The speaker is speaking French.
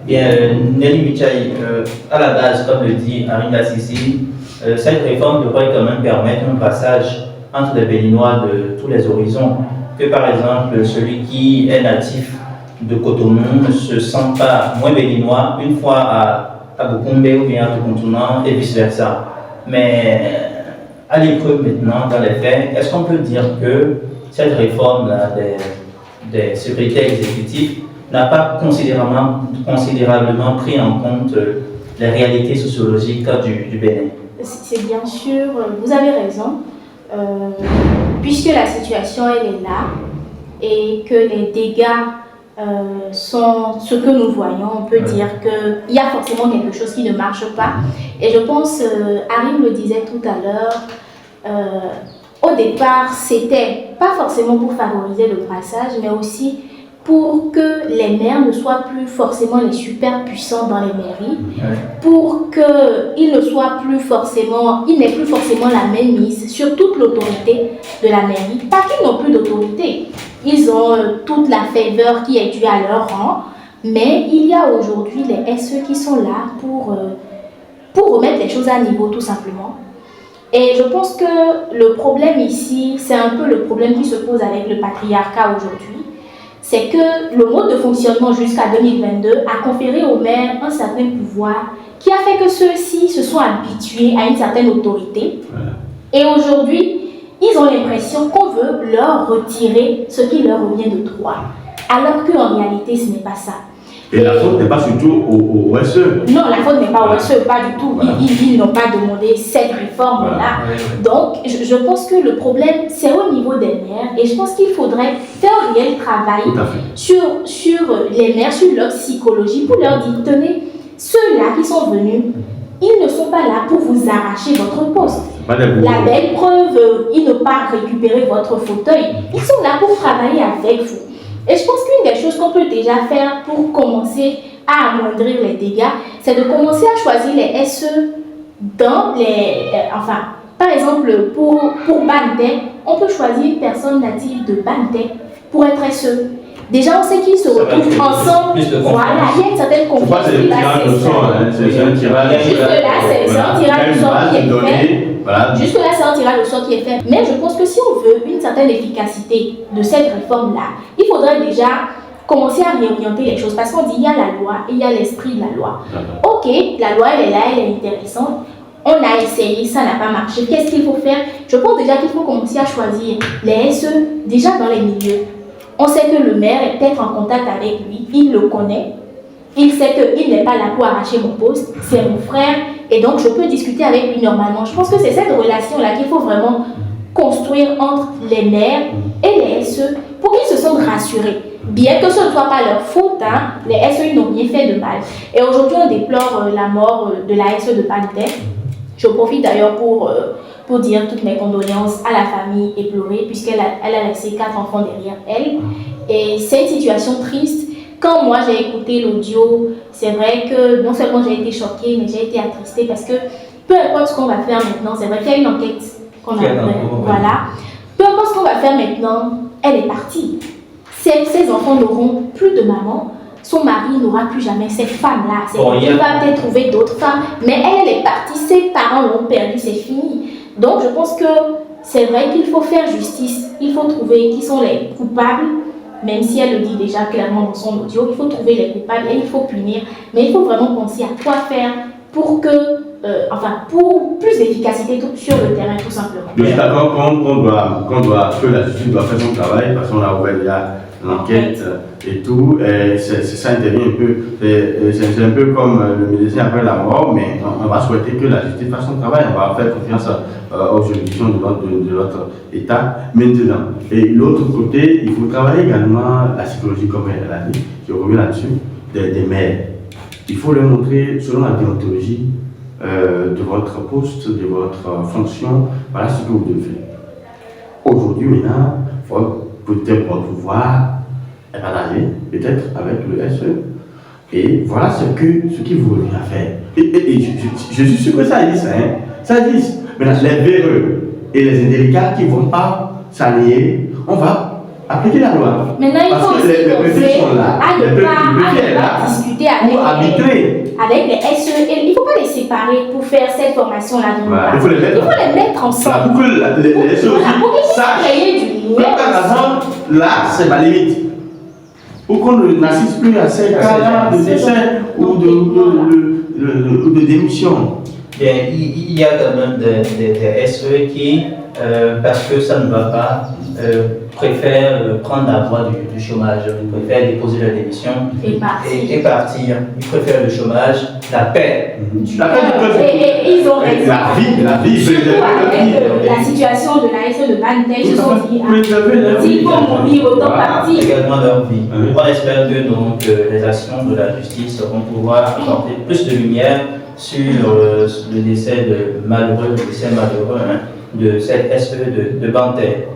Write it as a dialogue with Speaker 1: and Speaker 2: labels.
Speaker 1: Bien, Nelly Michaï, à la base, comme le dit Arinda Sissi, cette réforme devrait quand même permettre un passage entre les Béninois de tous les horizons. Que par exemple, celui qui est natif de Cotonou ne se sent pas moins béninois une fois à Bukumbe ou bien à Tokuntunan et vice-versa. Mais à l'épreuve maintenant, dans les faits, est-ce qu'on peut dire que cette réforme-là des secrétaires exécutifs n'a pas considérablement pris en compte les réalités sociologiques du Bénin?
Speaker 2: C'est bien sûr, vous avez raison, puisque la situation elle est là et que les dégâts sont ce que nous voyons, on peut dire qu'il y a forcément quelque chose qui ne marche pas. Et je pense, Arim le disait tout à l'heure, au départ, c'était pas forcément pour favoriser le brassage, mais aussi pour que les maires ne soient plus forcément les super puissants dans les mairies, pour qu'ils ne soient plus forcément, ils n'aient plus forcément la même mise sur toute l'autorité de la mairie. Pas qu'ils n'ont plus d'autorité, ils ont toute la faveur qui est due à leur rang, mais il y a aujourd'hui les SE qui sont là pour remettre les choses à niveau tout simplement. Et je pense que le problème ici, c'est un peu le problème qui se pose avec le patriarcat aujourd'hui. C'est que le mode de fonctionnement jusqu'à 2022 a conféré aux maires un certain pouvoir qui a fait que ceux-ci se sont habitués à une certaine autorité. Et aujourd'hui, ils ont l'impression qu'on veut leur retirer ce qui leur revient de droit. Alors qu'en réalité, ce n'est pas ça.
Speaker 3: Et la faute n'est pas surtout au SE.
Speaker 2: Non, la faute n'est pas au SE, pas du tout. Ils n'ont pas demandé cette réforme-là. Donc, je pense que le problème, c'est au niveau des maires. Et je pense qu'il faudrait faire un réel travail sur les maires, sur leur psychologie, pour leur dire, tenez, ceux-là qui sont venus, ils ne sont pas là pour vous arracher votre poste. La belle preuve, ils n'ont pas récupéré votre fauteuil. Ils sont là pour travailler avec vous. Et je pense qu'une des choses qu'on peut déjà faire pour commencer à amoindrir les dégâts, c'est de commencer à choisir les SE dans les... par exemple, pour Bantay, on peut choisir une personne native de Bantay pour être SE. Déjà, on sait qu'ils se retrouvent ensemble. Voilà, il y a une certaine confiance.
Speaker 3: C'est un tirage au sort.
Speaker 2: Jusque-là, c'est un tirage au sort qui est fait. Jusque-là, c'est un tirage au sort qui est fait. Mais je pense que si on veut une certaine efficacité de cette réforme-là, il faudrait déjà commencer à réorienter les choses. Parce qu'on dit il y a la loi et il y a l'esprit de la loi. Ok, la loi, elle est là, elle est intéressante. On a essayé, ça n'a pas marché. Qu'est-ce qu'il faut faire? Je pense déjà qu'il faut commencer à choisir les SE déjà dans les milieux. On sait que le maire est peut-être en contact avec lui, il le connaît. Il sait qu'il n'est pas là pour arracher mon poste, c'est mon frère, et donc je peux discuter avec lui normalement. Je pense que c'est cette relation-là qu'il faut vraiment construire entre les maires et les SE pour qu'ils se sentent rassurés. Bien que ce ne soit pas leur faute, les SE n'ont rien fait de mal. Et aujourd'hui, on déplore la mort de la SE de Bantay. Je profite d'ailleurs pour dire toutes mes condoléances à la famille éplorée, puisqu'elle a laissé 4 enfants derrière elle. Et c'est une situation triste. Quand moi j'ai écouté l'audio, c'est vrai que non seulement j'ai été choquée, mais j'ai été attristée parce que peu importe ce qu'on va faire maintenant, c'est vrai qu'il y a une enquête qu'on a ouverte. Voilà. Peu importe ce qu'on va faire maintenant, elle est partie. Ces enfants n'auront plus de maman. Son mari n'aura plus jamais cette femme-là. Il va peut-être trouver d'autres femmes, mais elle est partie. Ses parents l'ont perdue, c'est fini. Donc je pense que c'est vrai qu'il faut faire justice. Il faut trouver qui sont les coupables. Même si elle le dit déjà clairement dans son audio, il faut trouver les coupables et il faut punir. Mais il faut vraiment penser à quoi faire pour pour plus d'efficacité sur le terrain, tout simplement.
Speaker 3: Je suis d'accord que la justice doit faire son travail, parce qu'on a ouvert déjà l'enquête et tout. Ça intervient un peu. C'est un peu comme le médecin après la mort, mais on va souhaiter que la justice fasse son travail. On va faire confiance aux juridictions de notre État maintenant. Et l'autre côté, il faut travailler également la psychologie, comme elle a dit, je reviens là-dessus, des maires. Il faut leur montrer, selon la déontologie de votre poste, de votre fonction, voilà ce que vous devez faire. Aujourd'hui, maintenant, il faut peut-être votre pouvoir est partagé, peut-être avec le SE. Et voilà ce qu'il vous revient à faire. Et je suis sûr que ça existe. Ça existe. Maintenant, les véreux et les indélicats qui ne vont pas s'allier, on va appliquer la loi.
Speaker 2: Maintenant, il
Speaker 3: Parce
Speaker 2: faut
Speaker 3: que
Speaker 2: aussi
Speaker 3: les préfets sont là,
Speaker 2: à
Speaker 3: les
Speaker 2: ne
Speaker 3: préfets
Speaker 2: pas discuter
Speaker 3: pour arbitrer.
Speaker 2: avec les SE. Il ne faut pas les séparer pour faire cette formation-là.
Speaker 3: Voilà, il faut les
Speaker 2: mettre ensemble.
Speaker 3: Pour que les SE
Speaker 2: aussi sachent.
Speaker 3: Là, c'est ma limite. Pour qu'on n'assiste plus à ces cas-là de décès ou de démission.
Speaker 1: Bien, il y a quand même des SE qui, parce que ça ne va pas, préfèrent prendre la voie du chômage. Ils préfèrent déposer leur démission et partir. Ils préfèrent le chômage, la paix.
Speaker 3: La paix
Speaker 2: et ils ont raison.
Speaker 3: La vie,
Speaker 2: surtout avec la situation de la SE de Bantay, ils se sont dit, s'il faut mourir, autant partir.
Speaker 1: Également leur vie. On espère que donc, les actions de la justice vont pouvoir apporter plus de lumière sur le décès malheureux de cette SE de Bantay.